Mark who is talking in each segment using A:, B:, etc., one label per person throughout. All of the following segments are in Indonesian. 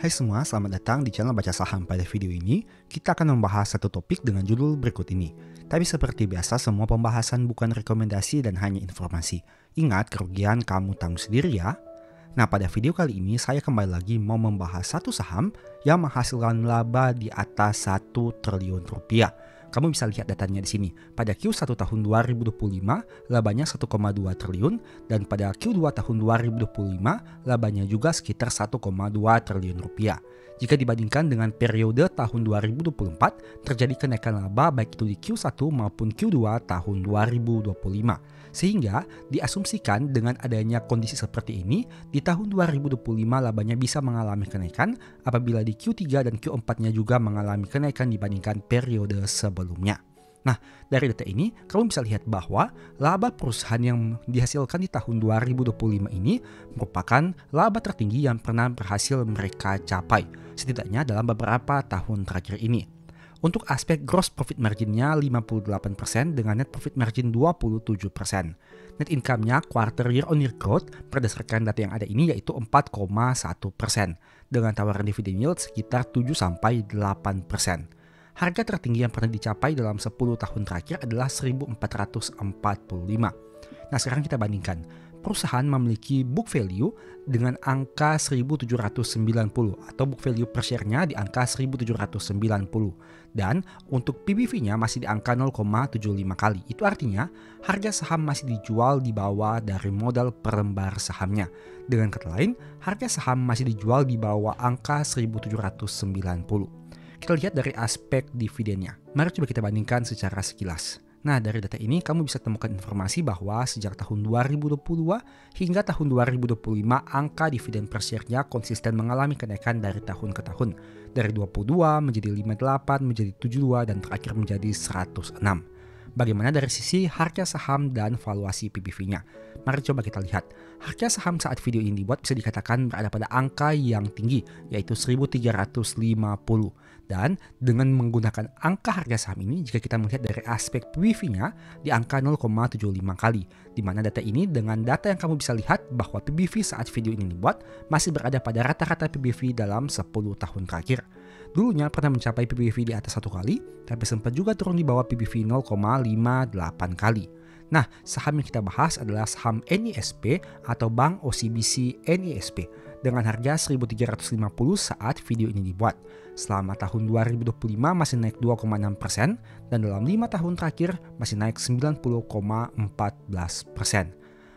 A: Hai semua, selamat datang di channel Baca Saham. Pada video ini, kita akan membahas satu topik dengan judul berikut ini. Tapi seperti biasa, semua pembahasan bukan rekomendasi dan hanya informasi. Ingat, kerugian kamu tanggung sendiri ya. Nah, pada video kali ini saya kembali lagi mau membahas satu saham yang menghasilkan laba di atas 1 triliun rupiah. Kamu bisa lihat datanya di sini. Pada Q1 tahun 2025, labanya 1,2 triliun dan pada Q2 tahun 2025, labanya juga sekitar 1,2 triliun rupiah. Jika dibandingkan dengan periode tahun 2024, terjadi kenaikan laba baik itu di Q1 maupun Q2 tahun 2025. Sehingga diasumsikan dengan adanya kondisi seperti ini, di tahun 2025 labanya bisa mengalami kenaikan apabila di Q3 dan Q4-nya juga mengalami kenaikan dibandingkan periode sebelumnya. Nah, dari data ini, kamu bisa lihat bahwa laba perusahaan yang dihasilkan di tahun 2025 ini merupakan laba tertinggi yang pernah berhasil mereka capai, setidaknya dalam beberapa tahun terakhir ini. Untuk aspek gross profit margin-nya 58% dengan net profit margin 27%. Net income-nya quarter year on year growth berdasarkan data yang ada ini yaitu 4,1%. Dengan tawaran dividend yield sekitar 7-8%. Harga tertinggi yang pernah dicapai dalam 10 tahun terakhir adalah 1.445. Nah, sekarang kita bandingkan. Perusahaan memiliki book value dengan angka 1.790 atau book value per share-nya di angka 1.790 dan untuk PBV-nya masih di angka 0,75 kali. Itu artinya harga saham masih dijual di bawah dari modal per lembar sahamnya. Dengan kata lain, harga saham masih dijual di bawah angka 1.790. Kita lihat dari aspek dividennya. Mari coba kita bandingkan secara sekilas. Nah, dari data ini kamu bisa temukan informasi bahwa sejak tahun 2022 hingga tahun 2025 angka dividen per share-nya konsisten mengalami kenaikan dari tahun ke tahun. Dari 22 menjadi 58 menjadi 72 dan terakhir menjadi 106. Bagaimana dari sisi harga saham dan valuasi PBV-nya? Mari coba kita lihat. Harga saham saat video ini dibuat bisa dikatakan berada pada angka yang tinggi, yaitu 1.350. Dan dengan menggunakan angka harga saham ini, jika kita melihat dari aspek PBV-nya di angka 0,75 kali. Di mana data ini dengan data yang kamu bisa lihat bahwa PBV saat video ini dibuat masih berada pada rata-rata PBV dalam 10 tahun terakhir. Dulunya pernah mencapai PBV di atas 1 kali, tapi sempat juga turun di bawah PBV 0,58 kali. Nah, saham yang kita bahas adalah saham NISP atau Bank OCBC NISP dengan harga 1.350 saat video ini dibuat. Selama tahun 2025 masih naik 2,6% dan dalam 5 tahun terakhir masih naik 90,14%.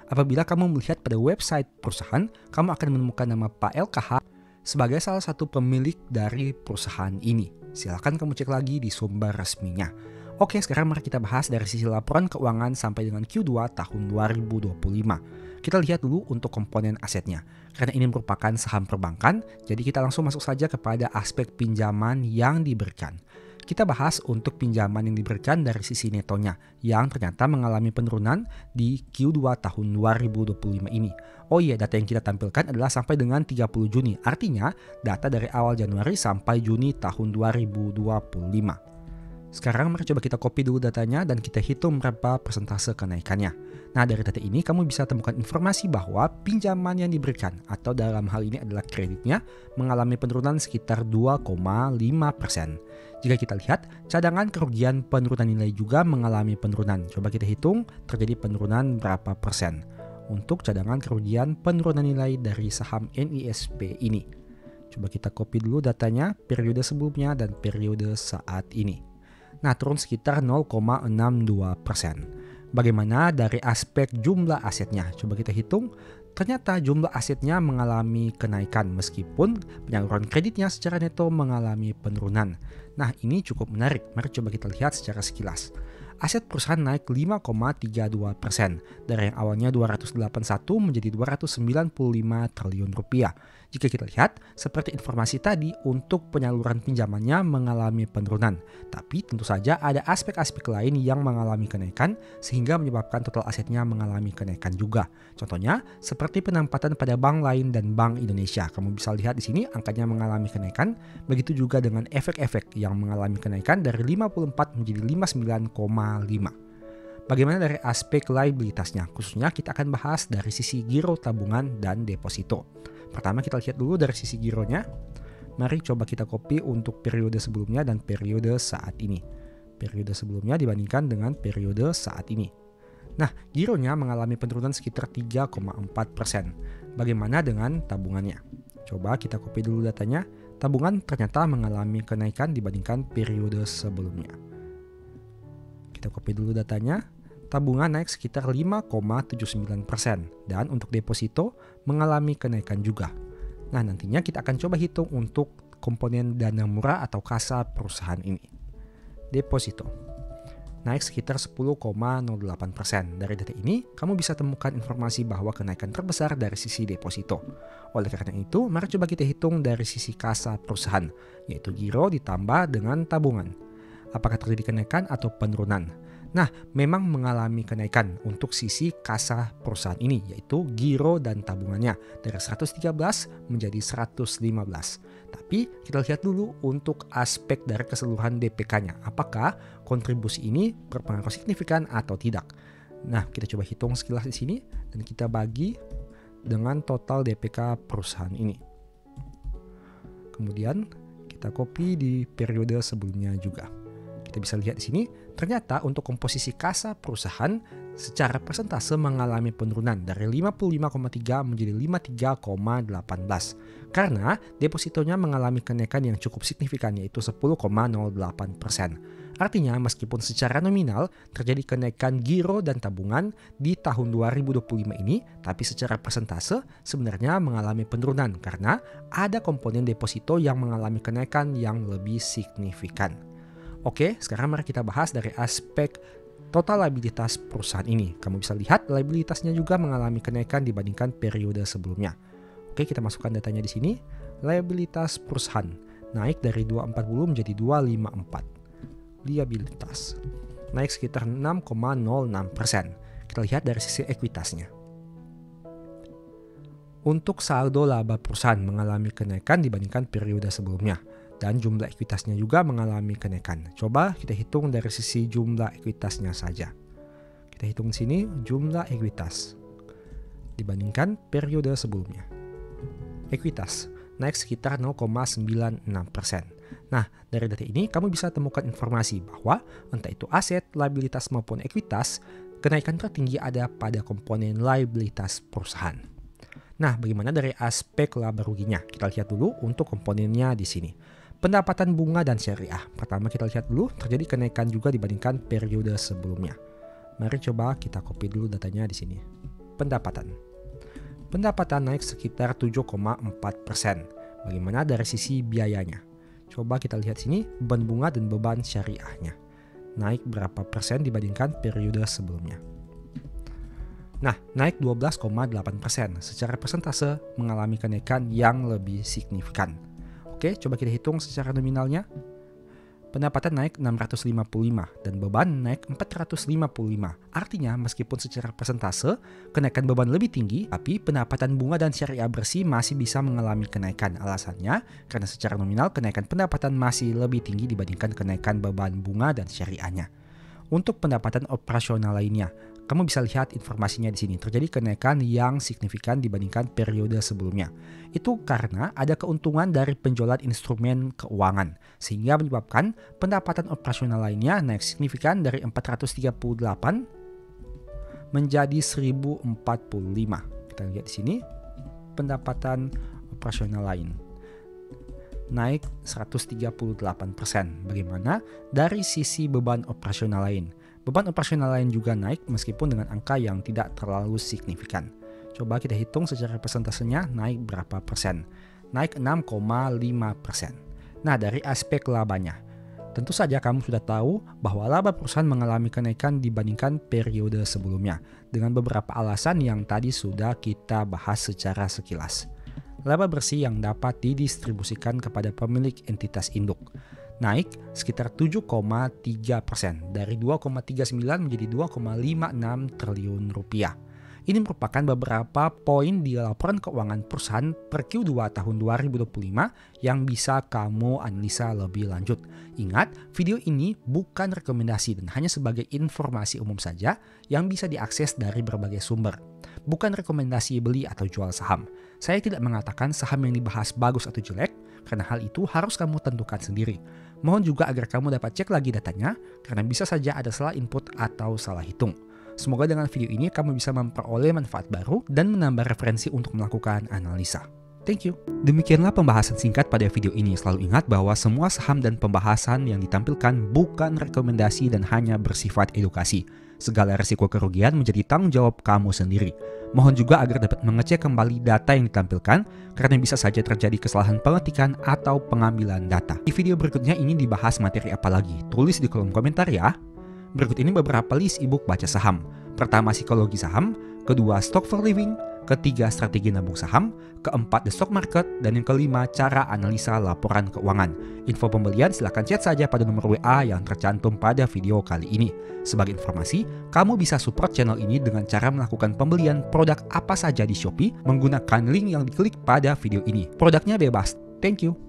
A: Apabila kamu melihat pada website perusahaan, kamu akan menemukan nama Pak LKH sebagai salah satu pemilik dari perusahaan ini. Silakan kamu cek lagi di sumber resminya. Oke, sekarang mari kita bahas dari sisi laporan keuangan sampai dengan Q2 tahun 2025. Kita lihat dulu untuk komponen asetnya. Karena ini merupakan saham perbankan, jadi kita langsung masuk saja kepada aspek pinjaman yang diberikan. Kita bahas untuk pinjaman yang diberikan dari sisi netonya, yang ternyata mengalami penurunan di Q2 tahun 2025 ini. Oh iya, data yang kita tampilkan adalah sampai dengan 30 Juni, artinya data dari awal Januari sampai Juni tahun 2025. Sekarang mari coba kita copy dulu datanya dan kita hitung berapa persentase kenaikannya. Nah, dari data ini kamu bisa temukan informasi bahwa pinjaman yang diberikan atau dalam hal ini adalah kreditnya mengalami penurunan sekitar 2,5%. Jika kita lihat, cadangan kerugian penurunan nilai juga mengalami penurunan. Coba kita hitung terjadi penurunan berapa persen untuk cadangan kerugian penurunan nilai dari saham NISP ini. Coba kita copy dulu datanya periode sebelumnya dan periode saat ini. Nah, turun sekitar 0,62%. Bagaimana dari aspek jumlah asetnya? Coba kita hitung. Ternyata jumlah asetnya mengalami kenaikan meskipun penyaluran kreditnya secara neto mengalami penurunan. Nah, ini cukup menarik. Mari coba kita lihat secara sekilas. Aset perusahaan naik 5,32% dari yang awalnya 281 menjadi 295 triliun rupiah. Jika kita lihat, seperti informasi tadi, untuk penyaluran pinjamannya mengalami penurunan. Tapi tentu saja ada aspek-aspek lain yang mengalami kenaikan sehingga menyebabkan total asetnya mengalami kenaikan juga. Contohnya, seperti penempatan pada bank lain dan Bank Indonesia. Kamu bisa lihat di sini angkanya mengalami kenaikan, begitu juga dengan efek-efek yang mengalami kenaikan dari 54 menjadi 59,5. Bagaimana dari aspek liabilitasnya? Khususnya kita akan bahas dari sisi giro tabungan dan deposito. Pertama kita lihat dulu dari sisi gironya. Mari coba kita copy untuk periode sebelumnya dan periode saat ini. Periode sebelumnya dibandingkan dengan periode saat ini. Nah, gironya mengalami penurunan sekitar 3,4%. Bagaimana dengan tabungannya? Coba kita copy dulu datanya. Tabungan ternyata mengalami kenaikan dibandingkan periode sebelumnya. Kita copy dulu datanya. Tabungan naik sekitar 5,79% dan untuk deposito mengalami kenaikan juga. Nah, nantinya kita akan coba hitung untuk komponen dana murah atau kasa perusahaan ini. Deposito naik sekitar 10,08%. Dari data ini, kamu bisa temukan informasi bahwa kenaikan terbesar dari sisi deposito. Oleh karena itu, mari coba kita hitung dari sisi kasa perusahaan, yaitu giro ditambah dengan tabungan. Apakah terjadi kenaikan atau penurunan? Nah, memang mengalami kenaikan untuk sisi kasa perusahaan ini, yaitu giro dan tabungannya dari 113 menjadi 115. Tapi kita lihat dulu untuk aspek dari keseluruhan DPK-nya. Apakah kontribusi ini berpengaruh signifikan atau tidak? Nah, kita coba hitung sekilas di sini dan kita bagi dengan total DPK perusahaan ini. Kemudian kita copy di periode sebelumnya juga. Kita bisa lihat di sini, ternyata untuk komposisi kasa perusahaan secara persentase mengalami penurunan dari 55,3 menjadi 53,18 karena depositonya mengalami kenaikan yang cukup signifikan yaitu 10,08%. Artinya meskipun secara nominal terjadi kenaikan giro dan tabungan di tahun 2025 ini, tapi secara persentase sebenarnya mengalami penurunan karena ada komponen deposito yang mengalami kenaikan yang lebih signifikan. Oke, sekarang mari kita bahas dari aspek total liabilitas perusahaan ini. Kamu bisa lihat liabilitasnya juga mengalami kenaikan dibandingkan periode sebelumnya. Oke, kita masukkan datanya di sini. Liabilitas perusahaan naik dari 240 menjadi 254. Liabilitas naik sekitar 6,06%. Kita lihat dari sisi ekuitasnya. Untuk saldo laba perusahaan mengalami kenaikan dibandingkan periode sebelumnya. Dan jumlah ekuitasnya juga mengalami kenaikan. Coba kita hitung dari sisi jumlah ekuitasnya saja. Kita hitung di sini jumlah ekuitas dibandingkan periode sebelumnya. Ekuitas naik sekitar 0,96%. Nah, dari data ini kamu bisa temukan informasi bahwa entah itu aset, liabilitas maupun ekuitas, kenaikan tertinggi ada pada komponen liabilitas perusahaan. Nah, bagaimana dari aspek laba ruginya? Kita lihat dulu untuk komponennya di sini. Pendapatan bunga dan syariah. Pertama kita lihat dulu terjadi kenaikan juga dibandingkan periode sebelumnya. Mari coba kita copy dulu datanya di sini. Pendapatan naik sekitar 7,4%. Bagaimana dari sisi biayanya? Coba kita lihat sini beban bunga dan beban syariahnya. Naik berapa persen dibandingkan periode sebelumnya? Nah, naik 12,8%. Secara persentase mengalami kenaikan yang lebih signifikan. Oke, coba kita hitung secara nominalnya. Pendapatan naik 655 dan beban naik 455. Artinya meskipun secara persentase kenaikan beban lebih tinggi, tapi pendapatan bunga dan syariah bersih masih bisa mengalami kenaikan. Alasannya karena secara nominal kenaikan pendapatan masih lebih tinggi dibandingkan kenaikan beban bunga dan syariahnya. Untuk pendapatan operasional lainnya, kamu bisa lihat informasinya di sini. Terjadi kenaikan yang signifikan dibandingkan periode sebelumnya. Itu karena ada keuntungan dari penjualan instrumen keuangan, sehingga menyebabkan pendapatan operasional lainnya naik signifikan dari 438 menjadi 1045. Kita lihat di sini pendapatan operasional lain naik 138%. Bagaimana dari sisi beban operasional lain? Beban operasional lain juga naik meskipun dengan angka yang tidak terlalu signifikan. Coba kita hitung secara persentasenya naik berapa persen. Naik 6,5%. Nah, dari aspek labanya. Tentu saja kamu sudah tahu bahwa laba perusahaan mengalami kenaikan dibandingkan periode sebelumnya. Dengan beberapa alasan yang tadi sudah kita bahas secara sekilas. Laba bersih yang dapat didistribusikan kepada pemilik entitas induk naik sekitar 7,3% dari 2,39 menjadi 2,56 triliun rupiah. Ini merupakan beberapa poin di laporan keuangan perusahaan per Q2 tahun 2025 yang bisa kamu analisa lebih lanjut. Ingat, video ini bukan rekomendasi dan hanya sebagai informasi umum saja yang bisa diakses dari berbagai sumber. Bukan rekomendasi beli atau jual saham. Saya tidak mengatakan saham yang dibahas bagus atau jelek, karena hal itu harus kamu tentukan sendiri. Mohon juga agar kamu dapat cek lagi datanya, karena bisa saja ada salah input atau salah hitung. Semoga dengan video ini kamu bisa memperoleh manfaat baru dan menambah referensi untuk melakukan analisa. Thank you. Demikianlah pembahasan singkat pada video ini. Selalu ingat bahwa semua saham dan pembahasan yang ditampilkan bukan rekomendasi dan hanya bersifat edukasi. Segala risiko kerugian menjadi tanggung jawab kamu sendiri. Mohon juga agar dapat mengecek kembali data yang ditampilkan, karena bisa saja terjadi kesalahan pengetikan atau pengambilan data. Di video berikutnya ini dibahas materi apa lagi? Tulis di kolom komentar ya. Berikut ini beberapa list ebook baca saham. Pertama, psikologi saham. Kedua, stock for living. Ketiga, strategi nabung saham. Keempat, the stock market. Dan yang kelima, cara analisa laporan keuangan. Info pembelian silahkan chat saja pada nomor WA yang tercantum pada video kali ini. Sebagai informasi, kamu bisa support channel ini dengan cara melakukan pembelian produk apa saja di Shopee menggunakan link yang diklik pada video ini. Produknya bebas. Thank you.